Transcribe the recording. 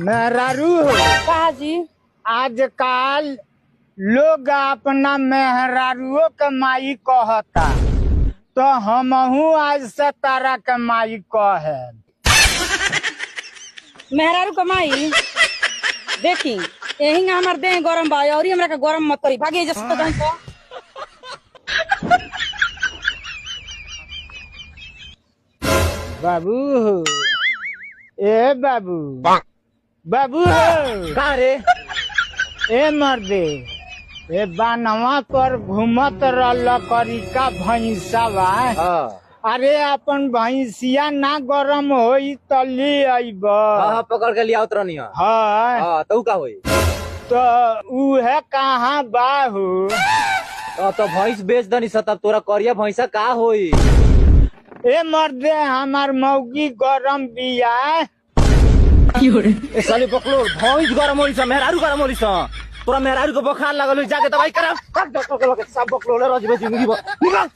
मेहरारू हो। कहा जी? आजकल लोग अपना मेहरारुओ के माई कहता, तो हमहू आज से तारा के माई कहे। मेहरारू कमाई देखी यही हमार देह गरम बा और हमरा के गरम मत करी भागे जैसे तो जान बाबू हो, ए बाबू बाबू हो का रे? ए मर्दे, ए बानवा पर घूमत रहल करिका भैंसावा। हाँ अरे अपन भैंसिया ना गरम होई तली आइब। हाँ पकड़ के लिया उतरनी है। हाँ हाँ तो का होई? तो उहे कहाँ बाहू। तो भैंस बेच दनी तब तोरा करिया भैंसा का होई? ए मर्दे हमार मौगी गरम बिया। ए साली बकलोल भैंस गरम होली सा मेहरारू गरम होली सा। तोरा मेहरारू को बुखार लगल जाके दवाई करा। सब बकलोल रजबे जिंदगी निकल।